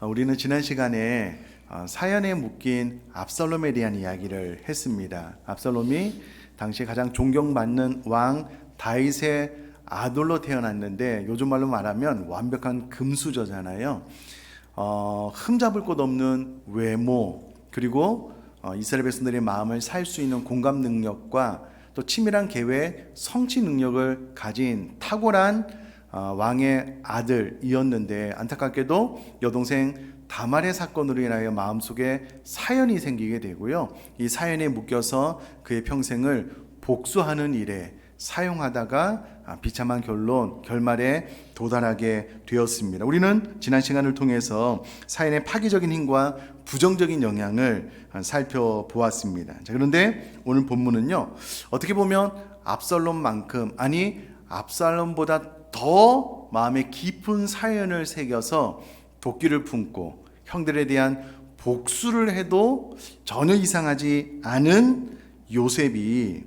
우리는 지난 시간에 사연에 묶인 압살롬에 대한 이야기를 했습니다. 압살롬이 당시 가장 존경받는 왕 다윗의 아들로 태어났는데 요즘 말로 말하면 완벽한 금수저잖아요. 흠잡을 곳 없는 외모, 그리고 이스라엘 백성들의 마음을 살 수 있는 공감 능력과 또 치밀한 계획, 성취 능력을 가진 탁월한 왕의 아들이었는데, 안타깝게도 여동생 다말의 사건으로 인하여 마음속에 사연이 생기게 되고요, 이 사연에 묶여서 그의 평생을 복수하는 일에 사용하다가 비참한 결말에 도달하게 되었습니다. 우리는 지난 시간을 통해서 사연의 파괴적인 힘과 부정적인 영향을 살펴보았습니다. 자, 그런데 오늘 본문은요, 어떻게 보면 압살롬만큼, 아니 압살롬보다 더 마음에 깊은 사연을 새겨서 도끼를 품고 형들에 대한 복수를 해도 전혀 이상하지 않은 요셉이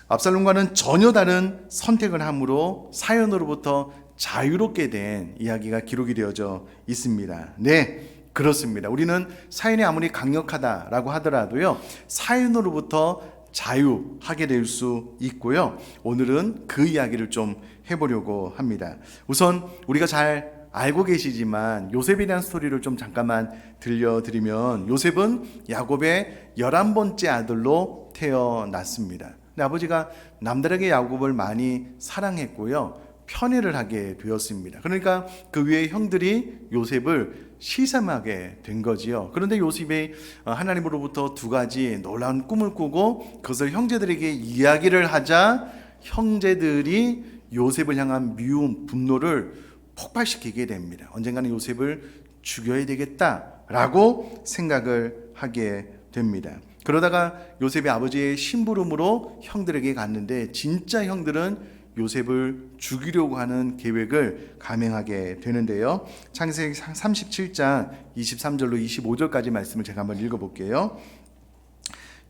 압살롬과는 전혀 다른 선택을 함으로 사연으로부터 자유롭게 된 이야기가 기록이 되어져 있습니다. 네, 그렇습니다. 우리는 사연이 아무리 강력하다라고 하더라도요, 사연으로부터 자유하게 될 수 있고요. 오늘은 그 이야기를 좀 해보려고 합니다. 우선 우리가 잘 알고 계시지만 요셉에 대한 스토리를 좀 잠깐만 들려드리면, 요셉은 야곱의 11번째 아들로 태어났습니다. 근데 아버지가 남다르게 야곱을 많이 사랑했고요, 편애를 하게 되었습니다. 그러니까 그 위에 형들이 요셉을 시샘하게 된 거지요. 그런데 요셉이 하나님으로부터 두 가지 놀라운 꿈을 꾸고 그것을 형제들에게 이야기를 하자 형제들이 요셉을 향한 미움, 분노를 폭발시키게 됩니다. 언젠가는 요셉을 죽여야 되겠다라고 생각을 하게 됩니다. 그러다가 요셉의 아버지의 심부름으로 형들에게 갔는데, 진짜 형들은 요셉을 죽이려고 하는 계획을 감행하게 되는데요. 창세기 37장 23절로 25절까지 말씀을 제가 한번 읽어볼게요.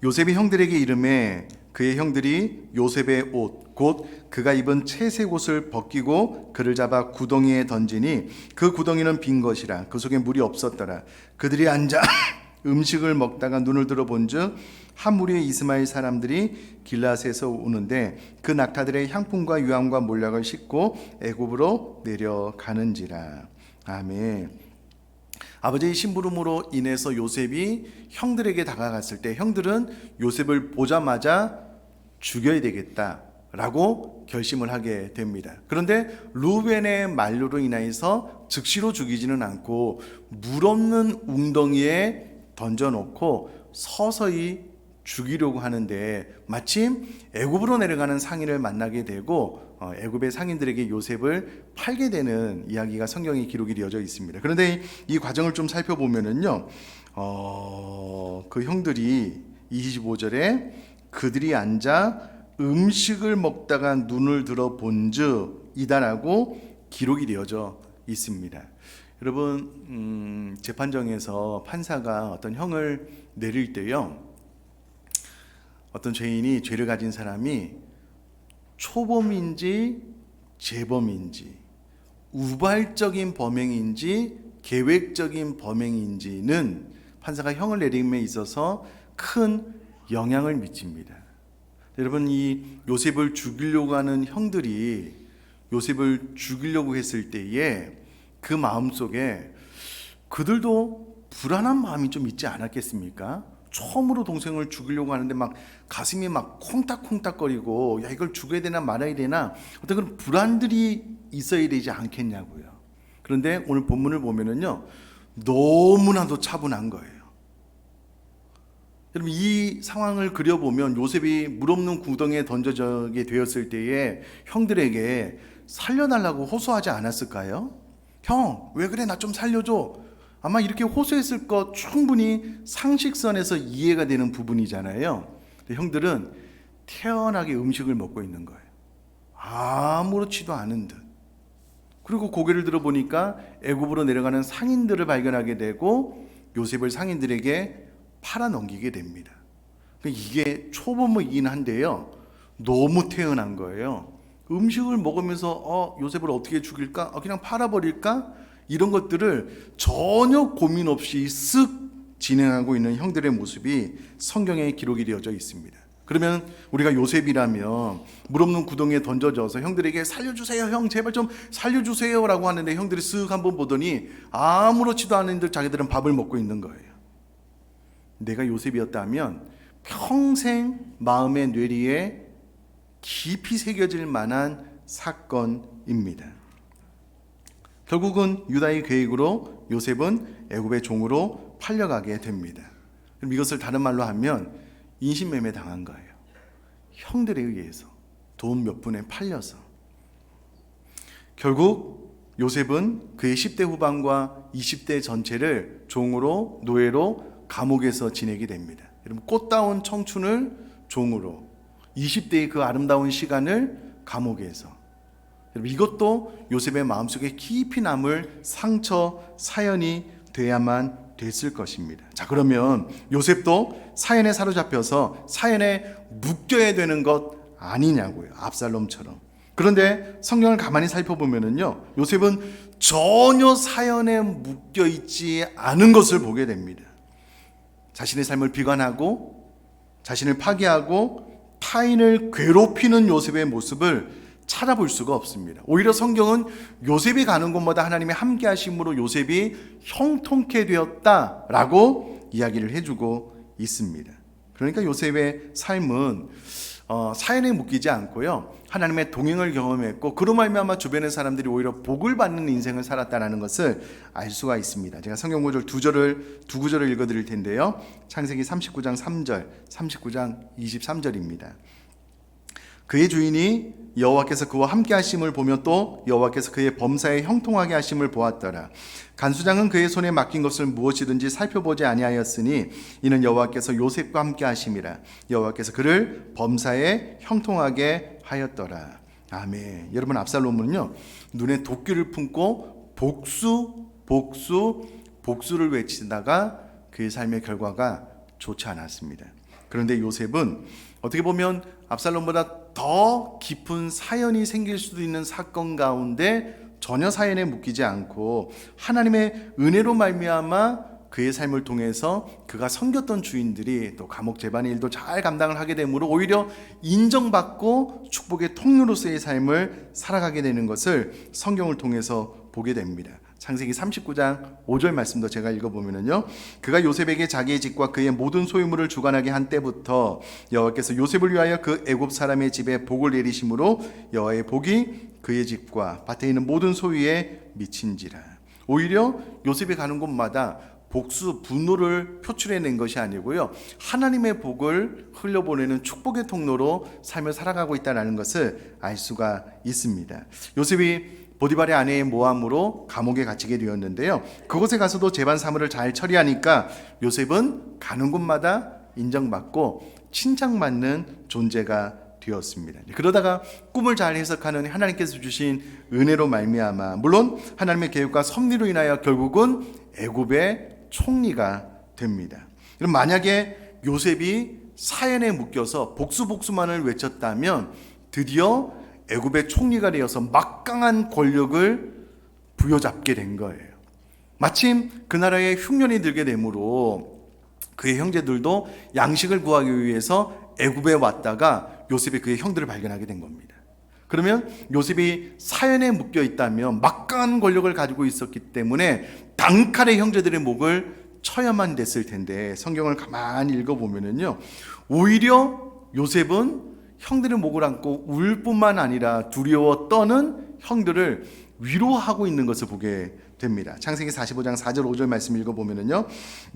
요셉이 형들에게 이르매 그의 형들이 요셉의 옷 곧 그가 입은 채색 옷을 벗기고 그를 잡아 구덩이에 던지니 그 구덩이는 빈 것이라 그 속에 물이 없었더라. 그들이 앉아 음식을 먹다가 눈을 들어 본즉 한 무리의 이스마엘 사람들이 길앗에서 오는데 그 낙타들의 향품과 유황과 몰락을 싣고 애굽으로 내려가는지라. 아멘. 아버지의 심부름으로 인해서 요셉이 형들에게 다가갔을 때 형들은 요셉을 보자마자 죽여야 되겠다라고 결심을 하게 됩니다. 그런데 루벤의 만류로 인해서 즉시로 죽이지는 않고 물 없는 웅덩이에 던져놓고 서서히 죽이려고 하는데, 마침 애굽으로 내려가는 상인을 만나게 되고 애굽의 상인들에게 요셉을 팔게 되는 이야기가 성경에 기록이 되어져 있습니다. 그런데 이 과정을 좀 살펴보면은요, 그 형들이 25절에 그들이 앉아 음식을 먹다가 눈을 들어 본즉 이다라고 기록이 되어져 있습니다. 여러분, 재판정에서 판사가 어떤 형을 내릴 때요, 어떤 죄인이, 죄를 가진 사람이 초범인지 재범인지 우발적인 범행인지 계획적인 범행인지는 판사가 형을 내림에 있어서 큰 영향을 미칩니다. 여러분, 이 요셉을 죽이려고 하는 형들이 요셉을 죽이려고 했을 때에 그 마음속에 그들도 불안한 마음이 좀 있지 않았겠습니까? 처음으로 동생을 죽이려고 하는데 막 가슴이 막 콩닥콩닥거리고, 야, 이걸 죽여야 되나 말아야 되나, 어떤 그런 불안들이 있어야 되지 않겠냐고요. 그런데 오늘 본문을 보면은요, 너무나도 차분한 거예요. 여러분, 이 상황을 그려보면 요셉이 물 없는 구덩이에 던져지게 되었을 때에 형들에게 살려달라고 호소하지 않았을까요? 형, 왜 그래? 나 좀 살려줘. 아마 이렇게 호소했을 것 충분히 상식선에서 이해가 되는 부분이잖아요. 근데 형들은 태연하게 음식을 먹고 있는 거예요. 아무렇지도 않은 듯. 그리고 고개를 들어보니까 애굽으로 내려가는 상인들을 발견하게 되고 요셉을 상인들에게 팔아넘기게 됩니다. 이게 초범이긴 한데요, 너무 태연한 거예요. 음식을 먹으면서 요셉을 어떻게 죽일까? 그냥 팔아버릴까? 이런 것들을 전혀 고민 없이 쓱 진행하고 있는 형들의 모습이 성경에 기록이 되어져 있습니다. 그러면 우리가 요셉이라면 물 없는 구덩이에 던져져서 형들에게 살려주세요, 형 제발 좀 살려주세요 라고 하는데 형들이 쓱 한번 보더니 아무렇지도 않은 듯 자기들은 밥을 먹고 있는 거예요. 내가 요셉이었다면 평생 마음의 뇌리에 깊이 새겨질 만한 사건입니다. 결국은 유다의 계획으로 요셉은 애굽의 종으로 팔려가게 됩니다. 그럼 이것을 다른 말로 하면 인신매매 당한 거예요. 형들에 의해서 돈 몇 푼에 팔려서. 결국 요셉은 그의 10대 후반과 20대 전체를 종으로, 노예로 감옥에서 지내게 됩니다. 여러분, 꽃다운 청춘을 종으로, 20대의 그 아름다운 시간을 감옥에서. 여러분, 이것도 요셉의 마음속에 깊이 남을 상처, 사연이 돼야만 됐을 것입니다. 자, 그러면 요셉도 사연에 사로잡혀서 사연에 묶여야 되는 것 아니냐고요. 압살롬처럼. 그런데 성경을 가만히 살펴보면요, 요셉은 전혀 사연에 묶여 있지 않은 것을 보게 됩니다. 자신의 삶을 비관하고 자신을 파괴하고 타인을 괴롭히는 요셉의 모습을 찾아볼 수가 없습니다. 오히려 성경은 요셉이 가는 곳마다 하나님의 함께 하심으로 요셉이 형통케 되었다라고 이야기를 해주고 있습니다. 그러니까 요셉의 삶은 사연에 묶이지 않고요, 하나님의 동행을 경험했고 그로 말미암아 주변의 사람들이 오히려 복을 받는 인생을 살았다는 것을 알 수가 있습니다. 제가 성경 구절 두 구절을 읽어드릴 텐데요. 창세기 39장 3절, 39장 23절입니다. 그의 주인이 여호와께서 그와 함께 하심을 보며 또 여호와께서 그의 범사에 형통하게 하심을 보았더라. 간수장은 그의 손에 맡긴 것을 무엇이든지 살펴보지 아니하였으니 이는 여호와께서 요셉과 함께 하심이라. 여호와께서 그를 범사에 형통하게 하였더라. 아멘. 여러분, 압살롬은요, 눈에 도끼를 품고 복수를 외치다가 그의 삶의 결과가 좋지 않았습니다. 그런데 요셉은 어떻게 보면 압살롬보다 더 깊은 사연이 생길 수도 있는 사건 가운데 전혀 사연에 묶이지 않고 하나님의 은혜로 말미암아 그의 삶을 통해서 그가 섬겼던 주인들이 또 감옥 재반의 일도 잘 감당을 하게 되므로 오히려 인정받고 축복의 통로로서의 삶을 살아가게 되는 것을 성경을 통해서 보게 됩니다. 창세기 39장 5절 말씀도 제가 읽어보면요, 그가 요셉에게 자기의 집과 그의 모든 소유물을 주관하게 한 때부터 여호와께서 요셉을 위하여 그 애굽 사람의 집에 복을 내리심으로 여호와의 복이 그의 집과 밭에 있는 모든 소유에 미친지라. 오히려 요셉이 가는 곳마다 분노를 표출해낸 것이 아니고요, 하나님의 복을 흘려보내는 축복의 통로로 삶을 살아가고 있다는 것을 알 수가 있습니다. 요셉이 보디발의 아내의 모함으로 감옥에 갇히게 되었는데요, 그곳에 가서도 재반 사무를 잘 처리하니까 요셉은 가는 곳마다 인정받고 칭찬받는 존재가 되었습니다. 그러다가 꿈을 잘 해석하는 하나님께서 주신 은혜로 말미암아, 물론 하나님의 계획과 섭리로 인하여 결국은 애굽의 총리가 됩니다. 그럼 만약에 요셉이 사연에 묶여서 복수만을 외쳤다면 드디어 애굽의 총리가 되어서 막강한 권력을 부여잡게 된 거예요. 마침 그 나라에 흉년이 들게 되므로 그의 형제들도 양식을 구하기 위해서 애굽에 왔다가 요셉이 그의 형들을 발견하게 된 겁니다. 그러면 요셉이 사연에 묶여 있다면 막강한 권력을 가지고 있었기 때문에 단칼에 형제들의 목을 쳐야만 됐을 텐데, 성경을 가만히 읽어보면요, 오히려 요셉은 형들의 목을 안고 울 뿐만 아니라 두려워 떠는 형들을 위로하고 있는 것을 보게 됩니다. 창세기 45장 4절 5절 말씀 읽어보면요,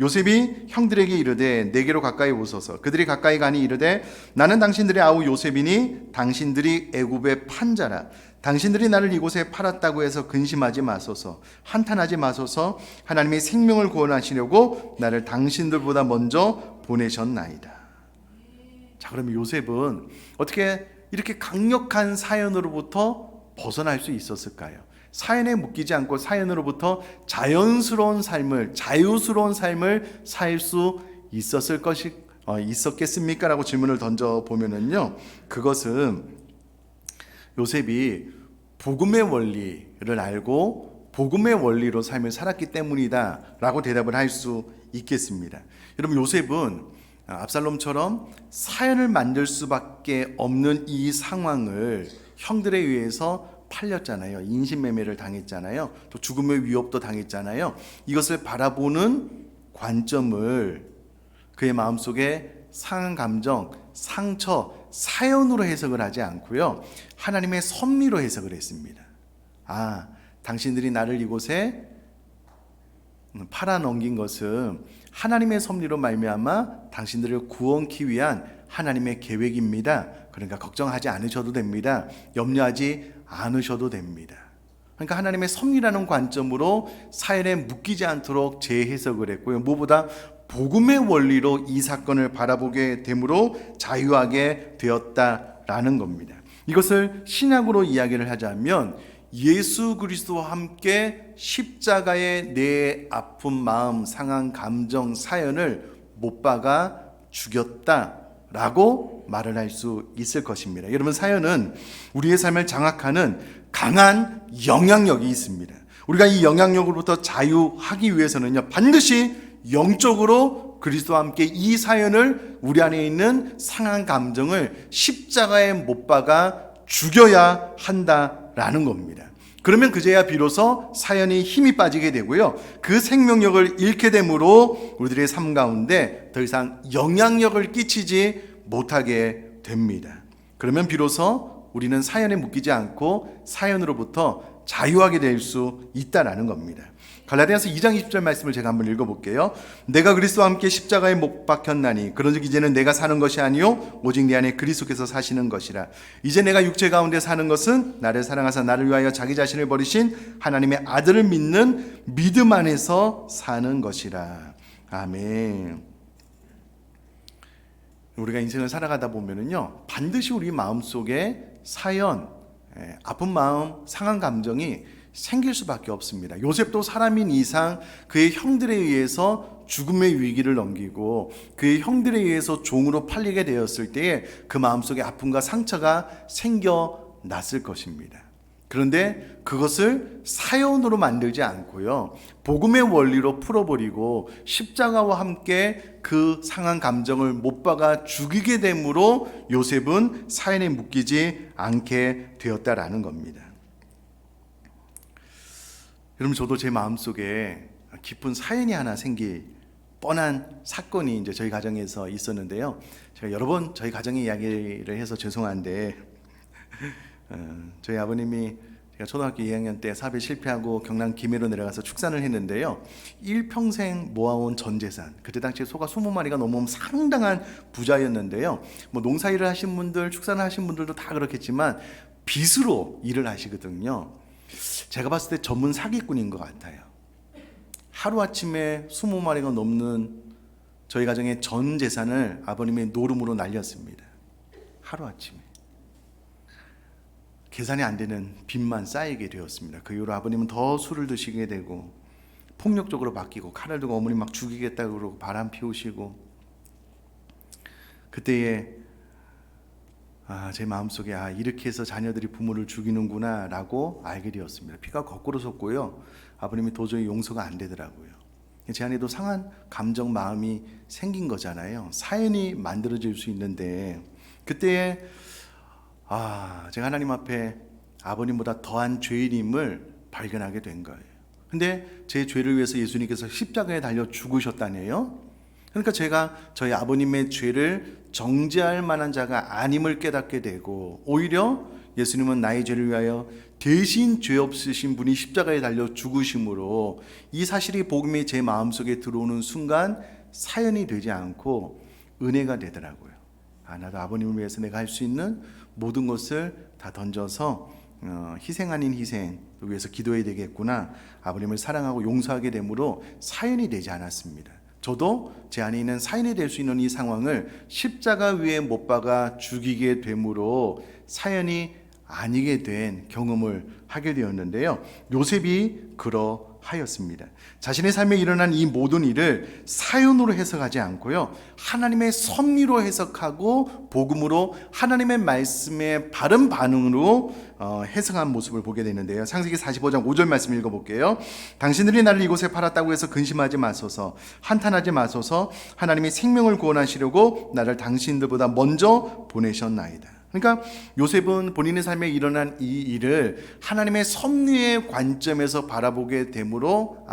요셉이 형들에게 이르되 내게로 가까이 오소서. 그들이 가까이 가니 이르되 나는 당신들의 아우 요셉이니 당신들이 애굽의 판자라. 당신들이 나를 이곳에 팔았다고 해서 근심하지 마소서, 한탄하지 마소서. 하나님이 생명을 구원하시려고 나를 당신들보다 먼저 보내셨나이다. 자, 그러면 요셉은 어떻게 이렇게 강력한 사연으로부터 벗어날 수 있었을까요? 사연에 묶이지 않고 사연으로부터 자유스러운 삶을 살 수 있었겠습니까? 라고 질문을 던져보면요, 그것은 요셉이 복음의 원리를 알고 복음의 원리로 삶을 살았기 때문이다 라고 대답을 할 수 있겠습니다. 여러분, 요셉은 압살롬처럼 사연을 만들 수밖에 없는 이 상황을 형들에 의해서 팔렸잖아요. 인신매매를 당했잖아요. 또 죽음의 위협도 당했잖아요. 이것을 바라보는 관점을 그의 마음속에 상한 감정, 상처, 사연으로 해석을 하지 않고요, 하나님의 섭리로 해석을 했습니다. 당신들이 나를 이곳에 팔아넘긴 것은 하나님의 섭리로 말미암아 당신들을 구원하기 위한 하나님의 계획입니다. 그러니까 걱정하지 않으셔도 됩니다. 염려하지 않으셔도 됩니다. 그러니까 하나님의 섭리라는 관점으로 사연에 묶이지 않도록 재해석을 했고요. 무엇보다 복음의 원리로 이 사건을 바라보게 되므로 자유하게 되었다라는 겁니다. 이것을 신약으로 이야기를 하자면 예수 그리스도와 함께 십자가에 내 아픈 마음, 상한 감정, 사연을 못 박아 죽였다라고 말을 할 수 있을 것입니다. 여러분, 사연은 우리의 삶을 장악하는 강한 영향력이 있습니다. 우리가 이 영향력으로부터 자유하기 위해서는요, 반드시 영적으로 그리스도와 함께 이 사연을, 우리 안에 있는 상한 감정을 십자가에 못 박아 죽여야 한다라는 겁니다. 그러면 그제야 비로소 사연이 힘이 빠지게 되고요, 그 생명력을 잃게 되므로 우리들의 삶 가운데 더 이상 영향력을 끼치지 못하게 됩니다. 그러면 비로소 우리는 사연에 묶이지 않고 사연으로부터 자유하게 될 수 있다라는 겁니다. 갈라디아서 2장 20절 말씀을 제가 한번 읽어볼게요. 내가 그리스도와 함께 십자가에 못 박혔나니 그런즉 이제는 내가 사는 것이 아니요 오직 내 안에 그리스도께서 사시는 것이라. 이제 내가 육체 가운데 사는 것은 나를 사랑하사 나를 위하여 자기 자신을 버리신 하나님의 아들을 믿는 믿음 안에서 사는 것이라. 아멘. 우리가 인생을 살아가다 보면은요, 반드시 우리 마음속에 사연, 아픈 마음, 상한 감정이 생길 수밖에 없습니다. 요셉도 사람인 이상 그의 형들에 의해서 죽음의 위기를 넘기고 그의 형들에 의해서 종으로 팔리게 되었을 때에 그 마음속에 아픔과 상처가 생겨났을 것입니다. 그런데 그것을 사연으로 만들지 않고요, 복음의 원리로 풀어버리고 십자가와 함께 그 상한 감정을 못 박아 죽이게 되므로 요셉은 사연에 묶이지 않게 되었다라는 겁니다. 여러분, 저도 제 마음속에 깊은 사연이 하나 생길 뻔한 사건이 이제 저희 가정에서 있었는데요. 제가 여러 번 저희 가정의 이야기를 해서 죄송한데, 저희 아버님이 제가 초등학교 2학년 때 사업에 실패하고 경남 김해로 내려가서 축산을 했는데요, 일평생 모아온 전 재산, 그때 당시에 소가 20마리가 넘으면 상당한 부자였는데요, 뭐 농사일을 하신 분들, 축산을 하신 분들도 다 그렇겠지만 빚으로 일을 하시거든요. 제가 봤을 때 전문 사기꾼인 것 같아요. 하루아침에 20마리가 넘는 저희 가정의 전 재산을 아버님의 노름으로 날렸습니다. 하루아침에. 계산이 안 되는 빚만 쌓이게 되었습니다. 그 이후로 아버님은 더 술을 드시게 되고 폭력적으로 바뀌고 칼을 들고 어머니 막 죽이겠다고 그러고 바람 피우시고, 그때에 제 마음속에 이렇게 해서 자녀들이 부모를 죽이는구나 라고 알게 되었습니다. 피가 거꾸로 솟고요, 아버님이 도저히 용서가 안 되더라고요. 제 안에도 상한 감정, 마음이 생긴 거잖아요. 사연이 만들어질 수 있는데, 그때에 제가 하나님 앞에 아버님보다 더한 죄인임을 발견하게 된 거예요. 근데 제 죄를 위해서 예수님께서 십자가에 달려 죽으셨다네요. 그러니까 제가 저희 아버님의 죄를 정죄할 만한 자가 아님을 깨닫게 되고, 오히려 예수님은 나의 죄를 위하여 대신 죄 없으신 분이 십자가에 달려 죽으심으로 이 사실이 복음이 제 마음속에 들어오는 순간 사연이 되지 않고 은혜가 되더라고요. 나도 아버님을 위해서 내가 할 수 있는 모든 것을 다 던져서 희생 아닌 희생 위해서 기도해야 되겠구나, 아버님을 사랑하고 용서하게 되므로 사연이 되지 않았습니다. 저도 제 안에 있는 사연이 될 수 있는 이 상황을 십자가 위에 못 박아 죽이게 되므로 사연이 아니게 된 경험을 하게 되었는데요, 요셉이 그러 하였습니다. 자신의 삶에 일어난 이 모든 일을 사연으로 해석하지 않고요, 하나님의 섭리로 해석하고 복음으로 하나님의 말씀에 바른 반응으로 해석한 모습을 보게 되는데요. 창세기 45장 5절 말씀 읽어볼게요. 당신들이 나를 이곳에 팔았다고 해서 근심하지 마소서, 한탄하지 마소서. 하나님이 생명을 구원하시려고 나를 당신들보다 먼저 보내셨나이다. 그러니까 요셉은 본인의 삶에 일어난 이 일을 하나님의 섭리의 관점에서 바라보게 되므로,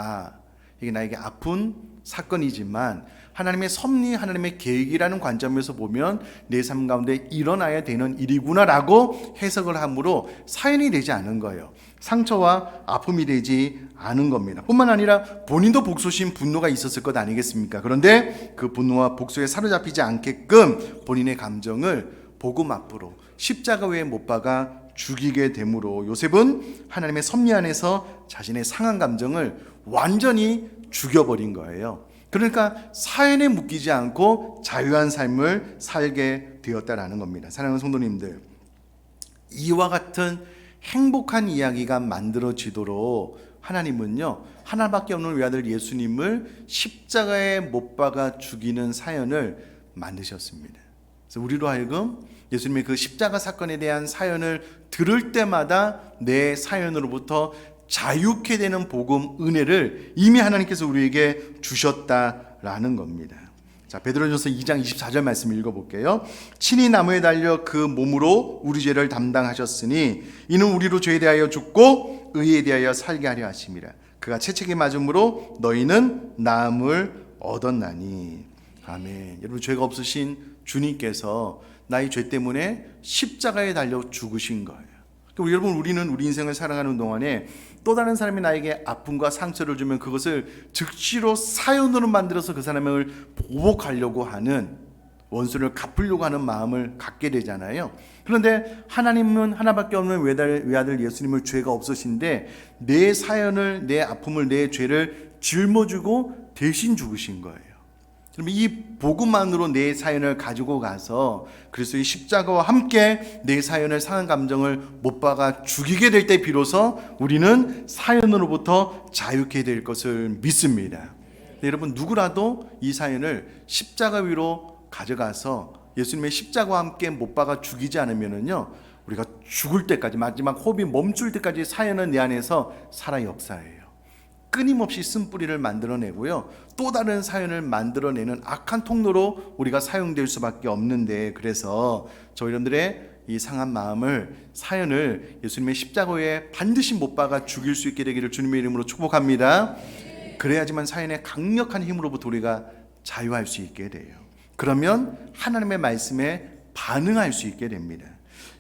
이게 나에게 아픈 사건이지만 하나님의 섭리, 하나님의 계획이라는 관점에서 보면 내 삶 가운데 일어나야 되는 일이구나라고 해석을 함으로 사연이 되지 않은 거예요. 상처와 아픔이 되지 않은 겁니다. 뿐만 아니라 본인도 복수심, 분노가 있었을 것 아니겠습니까? 그런데 그 분노와 복수에 사로잡히지 않게끔 본인의 감정을 복음 앞으로 십자가 위에 못 박아 죽이게 되므로 요셉은 하나님의 섭리 안에서 자신의 상한 감정을 완전히 죽여버린 거예요. 그러니까 사연에 묶이지 않고 자유한 삶을 살게 되었다라는 겁니다. 사랑하는 성도님들, 이와 같은 행복한 이야기가 만들어지도록 하나님은요, 하나밖에 없는 외아들 예수님을 십자가에 못 박아 죽이는 사연을 만드셨습니다. 그래서 우리로 하여금 예수님의 그 십자가 사건에 대한 사연을 들을 때마다 내 사연으로부터 자유케 되는 복음 은혜를 이미 하나님께서 우리에게 주셨다라는 겁니다. 자, 베드로전서 2장 24절 말씀 읽어볼게요. 친히 나무에 달려 그 몸으로 우리 죄를 담당하셨으니 이는 우리로 죄에 대하여 죽고 의에 대하여 살게 하려 하심이라. 그가 채찍에 맞음으로 너희는 나음을 얻었나니. 아멘. 여러분, 죄가 없으신 주님께서 나의 죄 때문에 십자가에 달려 죽으신 거예요. 여러분, 우리는 우리 인생을 살아가는 동안에 또 다른 사람이 나에게 아픔과 상처를 주면 그것을 즉시로 사연으로 만들어서 그 사람을 보복하려고 하는, 원수를 갚으려고 하는 마음을 갖게 되잖아요. 그런데 하나님은 하나밖에 없는 외아들 예수님을 죄가 없으신데 내 사연을, 내 아픔을, 내 죄를 짊어지고 대신 죽으신 거예요. 그럼 이 복음만으로 내 사연을 가지고 가서 그리스도의 십자가와 함께 내 사연을, 상한 감정을 못 박아 죽이게 될 때 비로소 우리는 사연으로부터 자유케 될 것을 믿습니다. 여러분, 누구라도 이 사연을 십자가 위로 가져가서 예수님의 십자가와 함께 못 박아 죽이지 않으면요, 우리가 죽을 때까지, 마지막 호흡이 멈출 때까지 사연은 내 안에서 살아 역사해요. 끊임없이 쓴뿌리를 만들어내고요, 또 다른 사연을 만들어내는 악한 통로로 우리가 사용될 수밖에 없는데, 그래서 저희 여러분들의 이 상한 마음을, 사연을 예수님의 십자가에 반드시 못 박아 죽일 수 있게 되기를 주님의 이름으로 축복합니다. 그래야지만 사연의 강력한 힘으로부터 우리가 자유할 수 있게 돼요. 그러면 하나님의 말씀에 반응할 수 있게 됩니다.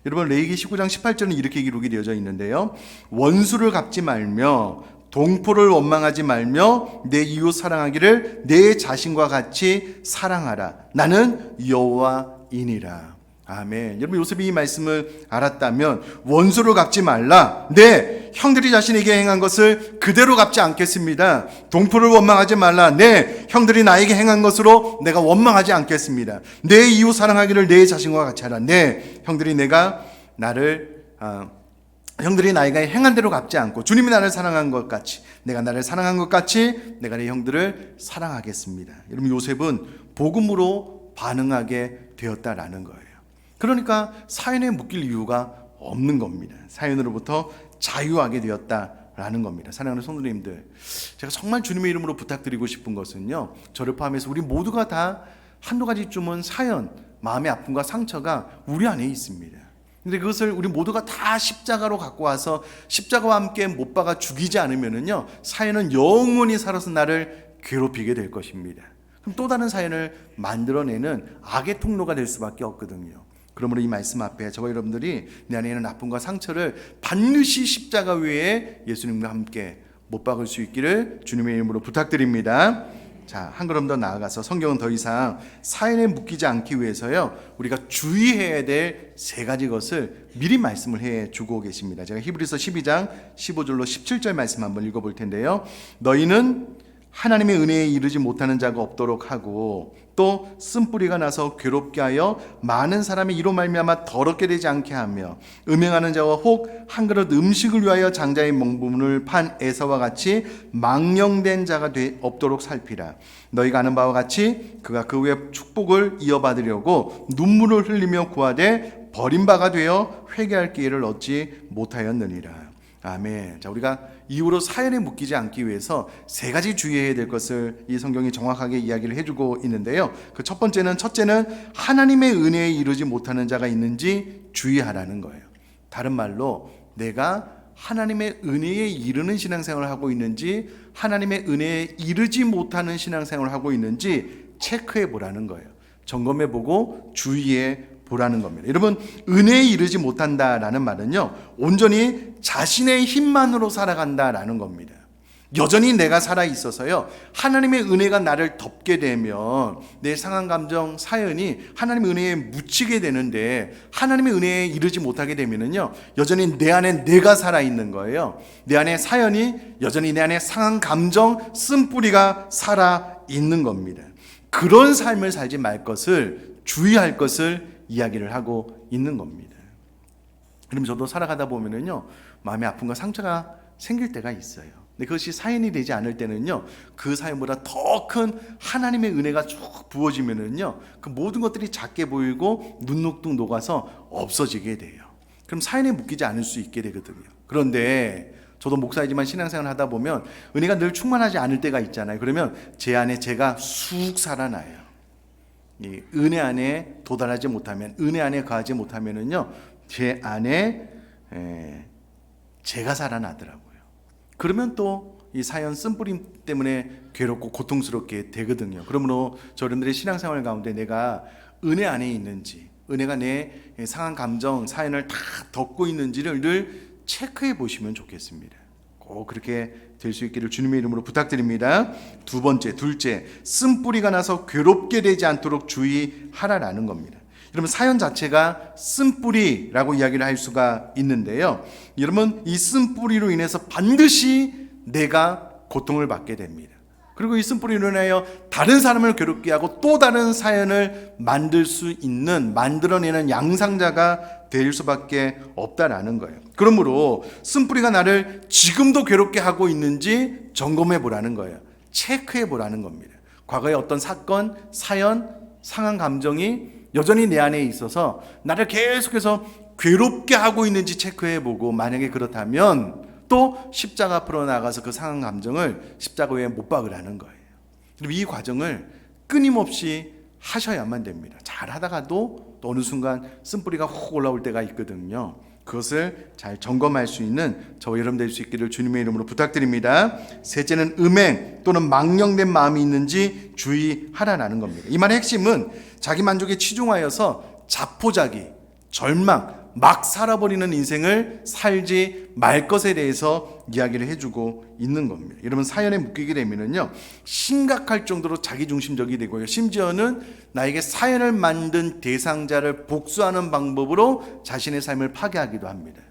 여러분, 레위기 19장 18절은 이렇게 기록이 되어져 있는데요, 원수를 갚지 말며 동포를 원망하지 말며 내 이웃 사랑하기를 내 자신과 같이 사랑하라. 나는 여호와이니라. 아멘. 여러분, 요셉이 이 말씀을 알았다면 원수를 갚지 말라. 네, 형들이 자신에게 행한 것을 그대로 갚지 않겠습니다. 동포를 원망하지 말라. 네, 형들이 나에게 행한 것으로 내가 원망하지 않겠습니다. 내 이웃 사랑하기를 내 자신과 같이 하라. 네, 형들이 나에게 행한 대로 갚지 않고 주님이 나를 사랑한 것 같이, 내가 나를 사랑한 것 같이 내가 내 형들을 사랑하겠습니다. 여러분, 요셉은 복음으로 반응하게 되었다라는 거예요. 그러니까 사연에 묶일 이유가 없는 겁니다. 사연으로부터 자유하게 되었다라는 겁니다. 사랑하는 성도님들, 제가 정말 주님의 이름으로 부탁드리고 싶은 것은요, 저를 포함해서 우리 모두가 다 한두 가지쯤은 사연, 마음의 아픔과 상처가 우리 안에 있습니다. 근데 그것을 우리 모두가 다 십자가로 갖고 와서 십자가와 함께 못 박아 죽이지 않으면요, 사연은 영원히 살아서 나를 괴롭히게 될 것입니다. 그럼 또 다른 사연을 만들어내는 악의 통로가 될 수밖에 없거든요. 그러므로 이 말씀 앞에 저와 여러분들이 내 안에 있는 아픔과 상처를 반드시 십자가 위에 예수님과 함께 못 박을 수 있기를 주님의 이름으로 부탁드립니다. 자, 한 걸음 더 나아가서 성경은 더 이상 사연에 묶이지 않기 위해서요, 우리가 주의해야 될 세 가지 것을 미리 말씀을 해 주고 계십니다. 제가 히브리서 12장 15절로 17절 말씀 한번 읽어볼 텐데요, 너희는 하나님의 은혜에 이르지 못하는 자가 없도록 하고 또 쓴뿌리가 나서 괴롭게 하여 많은 사람이 이로 말미암아 더럽게 되지 않게 하며 음행하는 자와 혹 한 그릇 음식을 위하여 장자의 명분을 판 에사와 같이 망령된 자가 없도록 살피라. 너희가 아는 바와 같이 그가 그 후에 축복을 이어받으려고 눈물을 흘리며 구하되 버림바가 되어 회개할 기회를 얻지 못하였느니라. 아멘. 자, 우리가 이후로 사연에 묶이지 않기 위해서 세 가지 주의해야 될 것을 이 성경이 정확하게 이야기를 해주고 있는데요. 그 첫째는 하나님의 은혜에 이르지 못하는 자가 있는지 주의하라는 거예요. 다른 말로 내가 하나님의 은혜에 이르는 신앙생활을 하고 있는지 하나님의 은혜에 이르지 못하는 신앙생활을 하고 있는지 체크해 보라는 거예요. 점검해 보고 주의해 보라는 겁니다. 여러분, 은혜에 이르지 못한다라는 말은요, 온전히 자신의 힘만으로 살아간다라는 겁니다. 여전히 내가 살아 있어서요, 하나님의 은혜가 나를 덮게 되면 내 상한 감정, 사연이 하나님의 은혜에 묻히게 되는데 하나님의 은혜에 이르지 못하게 되면은요, 여전히 내 안에 내가 살아 있는 거예요. 내 안에 사연이 여전히 내 안에 상한 감정, 쓴뿌리가 살아 있는 겁니다. 그런 삶을 살지 말 것을, 주의할 것을 이야기를 하고 있는 겁니다. 그럼 저도 살아가다 보면은요, 마음에 아픔과 상처가 생길 때가 있어요. 근데 그것이 사연이 되지 않을 때는요, 그 사연보다 더 큰 하나님의 은혜가 쭉 부어지면은요, 그 모든 것들이 작게 보이고 눈녹둥 녹아서 없어지게 돼요. 그럼 사연에 묶이지 않을 수 있게 되거든요. 그런데 저도 목사이지만 신앙생활 하다 보면 은혜가 늘 충만하지 않을 때가 있잖아요. 그러면 제 안에 제가 쑥 살아나요. 이 은혜 안에 도달하지 못하면, 은혜 안에 거하지 못하면은요, 제 안에 제가 살아나더라고요. 그러면 또 이 사연 쓴뿌림 때문에 괴롭고 고통스럽게 되거든요. 그러므로 저분들의 신앙생활 가운데 내가 은혜 안에 있는지, 은혜가 내 상한 감정, 사연을 다 덮고 있는지를 늘 체크해 보시면 좋겠습니다. 꼭 그렇게 될 수 있기를 주님의 이름으로 부탁드립니다. 둘째, 쓴뿌리가 나서 괴롭게 되지 않도록 주의하라라는 겁니다. 여러분, 사연 자체가 쓴뿌리라고 이야기를 할 수가 있는데요, 여러분, 이 쓴뿌리로 인해서 반드시 내가 고통을 받게 됩니다. 그리고 이 쓴뿌리로 인하여 다른 사람을 괴롭게 하고 또 다른 사연을 만들어내는 양상자가 될 수밖에 없다라는 거예요. 그러므로 쓴뿌리가 나를 지금도 괴롭게 하고 있는지 점검해 보라는 거예요. 체크해 보라는 겁니다. 과거의 어떤 사건, 사연, 상한 감정이 여전히 내 안에 있어서 나를 계속해서 괴롭게 하고 있는지 체크해 보고, 만약에 그렇다면 또 십자가 앞으로 나가서 그 상한 감정을 십자가 위에 못 박으라는 거예요. 이 과정을 끊임없이 하셔야만 됩니다. 잘 하다가도 또 어느 순간 쓴뿌리가 훅 올라올 때가 있거든요. 그것을 잘 점검할 수 있는 저와 여러분 될 수 있기를 주님의 이름으로 부탁드립니다. 셋째는 음행 또는 망령된 마음이 있는지 주의하라는 겁니다. 이 말의 핵심은 자기 만족에 치중하여서 자포자기, 절망, 막 살아버리는 인생을 살지 말 것에 대해서 이야기를 해주고 있는 겁니다. 여러분, 사연에 묶이게 되면은요, 심각할 정도로 자기중심적이 되고요, 심지어는 나에게 사연을 만든 대상자를 복수하는 방법으로 자신의 삶을 파괴하기도 합니다.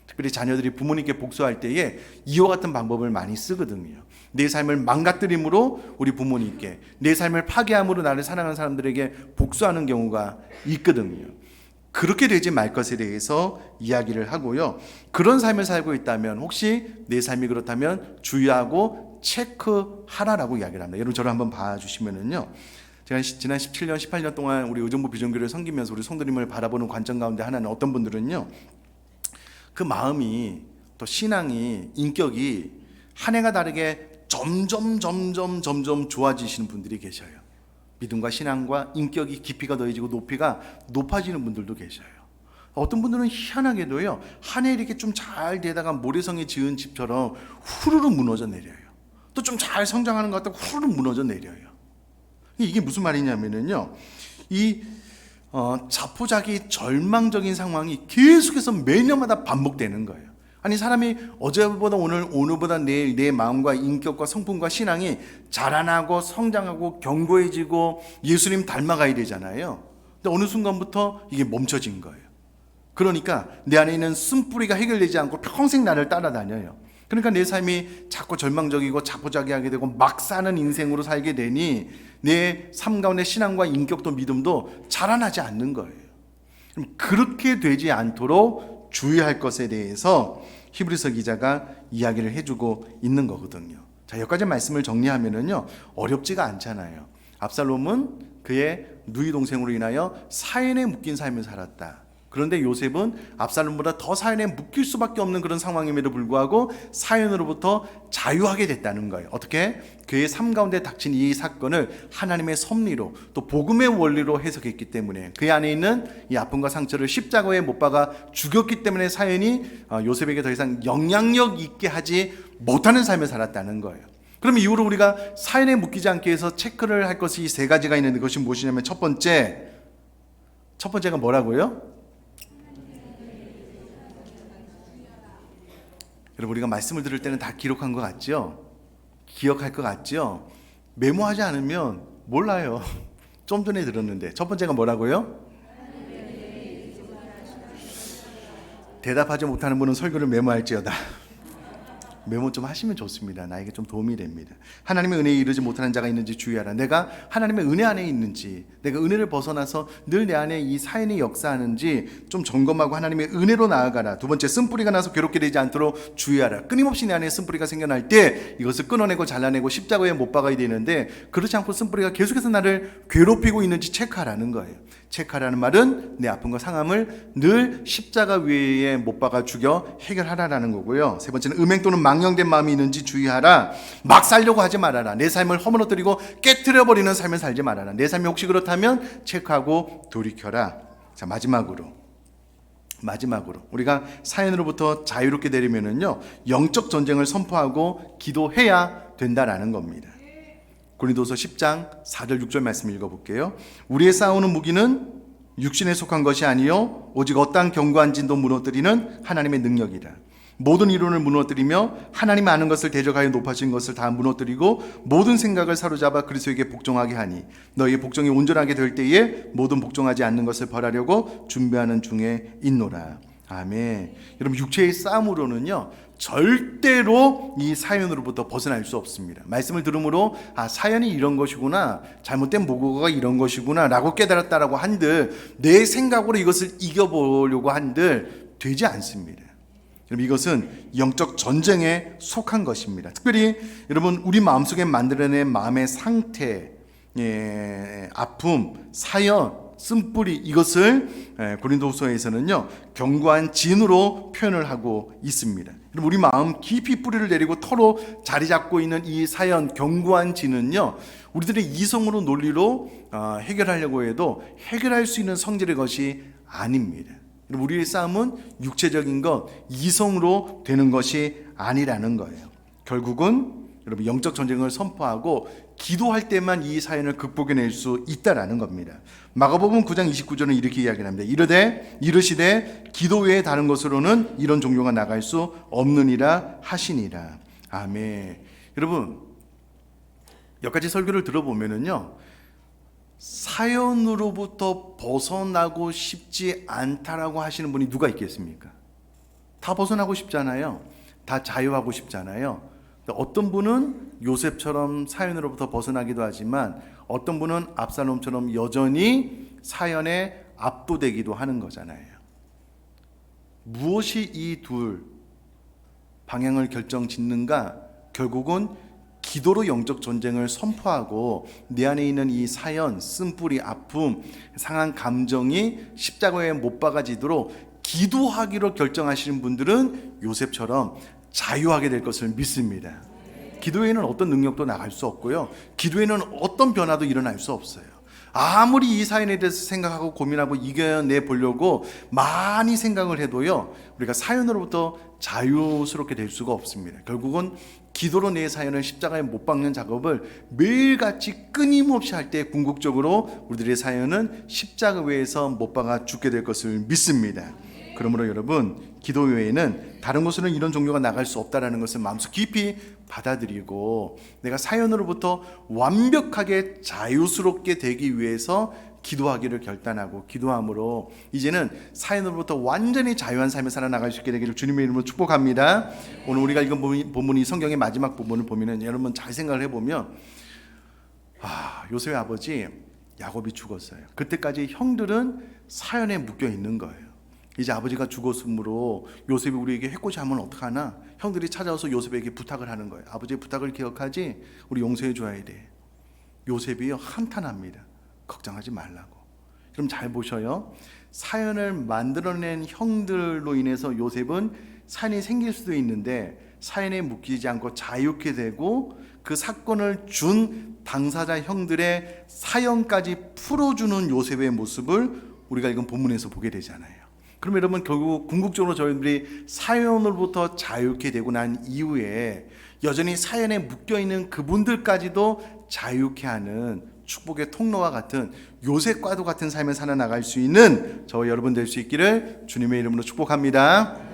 특별히 자녀들이 부모님께 복수할 때에 이와 같은 방법을 많이 쓰거든요. 내 삶을 망가뜨림으로 우리 부모님께, 내 삶을 파괴함으로 나를 사랑하는 사람들에게 복수하는 경우가 있거든요. 그렇게 되지 말 것에 대해서 이야기를 하고요, 그런 삶을 살고 있다면, 혹시 내 삶이 그렇다면 주의하고 체크하라라고 이야기를 합니다. 여러분, 저를 한번 봐주시면은요, 제가 지난 17년, 18년 동안 우리 의정부 비전교회를 섬기면서 우리 성도님을 바라보는 관점 가운데 하나는, 어떤 분들은요, 그 마음이, 또 신앙이, 인격이 한 해가 다르게 점점 좋아지시는 분들이 계셔요. 믿음과 신앙과 인격이 깊이가 더해지고 높이가 높아지는 분들도 계셔요. 어떤 분들은 희한하게도요, 한 해 이렇게 좀 잘 되다가 모래성에 지은 집처럼 후루룩 무너져 내려요. 또 좀 잘 성장하는 것 같다가 후루룩 무너져 내려요. 이게 무슨 말이냐면요, 이 자포자기 절망적인 상황이 계속해서 매년마다 반복되는 거예요. 아니, 사람이 어제보다 오늘, 오늘보다 내일 내 마음과 인격과 성품과 신앙이 자라나고 성장하고 견고해지고 예수님 닮아가야 되잖아요. 근데 어느 순간부터 이게 멈춰진 거예요. 그러니까 내 안에 있는 쓴뿌리가 해결되지 않고 평생 나를 따라다녀요. 그러니까 내 삶이 자꾸 절망적이고 자포자기하게 되고 막 사는 인생으로 살게 되니 내 삶 가운데 신앙과 인격도 믿음도 자라나지 않는 거예요. 그렇게 되지 않도록 주의할 것에 대해서 히브리서 기자가 이야기를 해주고 있는 거거든요. 자, 여기까지 말씀을 정리하면은요, 어렵지가 않잖아요. 압살롬은 그의 누이 동생으로 인하여 사연에 묶인 삶을 살았다. 그런데 요셉은 압살롬보다 더 사연에 묶일 수밖에 없는 그런 상황임에도 불구하고 사연으로부터 자유하게 됐다는 거예요. 어떻게? 그의 삶 가운데 닥친 이 사건을 하나님의 섭리로 또 복음의 원리로 해석했기 때문에 그 안에 있는 이 아픔과 상처를 십자가에 못 박아 죽였기 때문에 사연이 요셉에게 더 이상 영향력 있게 하지 못하는 삶을 살았다는 거예요. 그럼 이후로 우리가 사연에 묶이지 않게 해서 체크를 할 것이 세 가지가 있는데 그것이 무엇이냐면 첫 번째가 뭐라고요? 여러분, 우리가 말씀을 들을 때는 다 기록한 것 같죠? 기억할 것 같죠? 메모하지 않으면 몰라요. 좀 전에 들었는데 첫 번째가 뭐라고요? 대답하지 못하는 분은 설교를 메모할지어다. 메모 좀 하시면 좋습니다. 나에게 좀 도움이 됩니다. 하나님의 은혜에 이르지 못하는 자가 있는지 주의하라. 내가 하나님의 은혜 안에 있는지, 내가 은혜를 벗어나서 늘 내 안에 이 사연이 역사하는지 좀 점검하고 하나님의 은혜로 나아가라. 두 번째, 쓴뿌리가 나서 괴롭게 되지 않도록 주의하라. 끊임없이 내 안에 쓴뿌리가 생겨날 때 이것을 끊어내고 잘라내고 십자가에 못 박아야 되는데 그렇지 않고 쓴뿌리가 계속해서 나를 괴롭히고 있는지 체크하라는 거예요. 체크하라는 말은 내 아픔과 상함을 늘 십자가 위에 못 박아 죽여 해결하라라는 거고요. 세 번째는 음행 또는 망령된 마음이 있는지 주의하라. 막 살려고 하지 말아라. 내 삶을 허물어뜨리고 깨트려버리는 삶을 살지 말아라. 내 삶이 혹시 그렇다면 체크하고 돌이켜라. 자, 마지막으로 우리가 사연으로부터 자유롭게 되려면은요, 영적 전쟁을 선포하고 기도해야 된다라는 겁니다. 고린도서 10장 4절 6절 말씀 읽어볼게요. 우리의 싸우는 무기는 육신에 속한 것이 아니요 오직 어떠한 견고한 진도 무너뜨리는 하나님의 능력이라. 모든 이론을 무너뜨리며 하나님 아는 것을 대적하여 높아진 것을 다 무너뜨리고 모든 생각을 사로잡아 그리스도에게 복종하게 하니 너희의 복종이 온전하게 될 때에 모든 복종하지 않는 것을 벌하려고 준비하는 중에 있노라. 아멘. 여러분, 육체의 싸움으로는요 절대로 이 사연으로부터 벗어날 수 없습니다. 말씀을 들음으로 사연이 이런 것이구나, 잘못된 모국어가 이런 것이구나 라고 깨달았다라고 한들 내 생각으로 이것을 이겨보려고 한들 되지 않습니다. 여러분, 이것은 영적 전쟁에 속한 것입니다. 특별히 여러분, 우리 마음속에 만들어낸 마음의 상태, 아픔, 사연, 쓴뿌리, 이것을 고린도후서에서는요 견고한 진으로 표현을 하고 있습니다. 우리 마음 깊이 뿌리를 내리고 터로 자리 잡고 있는 이 사연, 견고한 진은요 우리들의 이성으로 논리로 해결하려고 해도 해결할 수 있는 성질의 것이 아닙니다. 우리의 싸움은 육체적인 것, 이성으로 되는 것이 아니라는 거예요. 결국은 여러분, 영적 전쟁을 선포하고 기도할 때만 이 사연을 극복해낼 수 있다라는 겁니다. 마가복음 9장 29절은 이렇게 이야기합니다. 이르시되 기도 외에 다른 것으로는 이런 종교가 나갈 수 없느니라 하시니라. 아멘. 여러분, 여기까지 설교를 들어보면은요 사연으로부터 벗어나고 싶지 않다라고 하시는 분이 누가 있겠습니까? 다 벗어나고 싶잖아요. 다 자유하고 싶잖아요. 어떤 분은 요셉처럼 사연으로부터 벗어나기도 하지만 어떤 분은 압살롬처럼 여전히 사연에 압도되기도 하는 거잖아요. 무엇이 이 둘 방향을 결정짓는가? 결국은 기도로 영적 전쟁을 선포하고 내 안에 있는 이 사연, 쓴뿌리, 아픔, 상한 감정이 십자가에 못 박아지도록 기도하기로 결정하시는 분들은 요셉처럼 자유하게 될 것을 믿습니다. 기도에는 어떤 능력도 나갈 수 없고요, 기도에는 어떤 변화도 일어날 수 없어요. 아무리 이 사연에 대해서 생각하고 고민하고 이겨내 보려고 많이 생각을 해도요 우리가 사연으로부터 자유스럽게 될 수가 없습니다. 결국은 기도로 내 사연을 십자가에 못 박는 작업을 매일같이 끊임없이 할 때 궁극적으로 우리들의 사연은 십자가 위에서 못 박아 죽게 될 것을 믿습니다. 그러므로 여러분, 기도 외에는 다른 곳으로는 이런 종교가 나갈 수 없다는 것을 마음속 깊이 받아들이고 내가 사연으로부터 완벽하게 자유스럽게 되기 위해서 기도하기를 결단하고 기도함으로 이제는 사연으로부터 완전히 자유한 삶을 살아나갈 수 있게 되기를 주님의 이름으로 축복합니다. 오늘 우리가 읽은 본문이 성경의 마지막 부분을 보면은 여러분 잘 생각을 해보면 요셉의 아버지 야곱이 죽었어요. 그때까지 형들은 사연에 묶여 있는 거예요. 이제 아버지가 죽었으므로 요셉이 우리에게 해코지 하면 어떡하나? 형들이 찾아와서 요셉에게 부탁을 하는 거예요. 아버지의 부탁을 기억하지? 우리 용서해 줘야 돼. 요셉이 한탄합니다. 걱정하지 말라고. 그럼 잘 보셔요. 사연을 만들어낸 형들로 인해서 요셉은 사연이 생길 수도 있는데 사연에 묶이지 않고 자유케 되고 그 사건을 준 당사자 형들의 사연까지 풀어주는 요셉의 모습을 우리가 읽은 본문에서 보게 되잖아요. 그럼 여러분 결국 궁극적으로 저희들이 사연으로부터 자유케 되고 난 이후에 여전히 사연에 묶여있는 그분들까지도 자유케 하는 축복의 통로와 같은 요셉과도 같은 삶을 살아나갈 수 있는 저와 여러분 될 수 있기를 주님의 이름으로 축복합니다.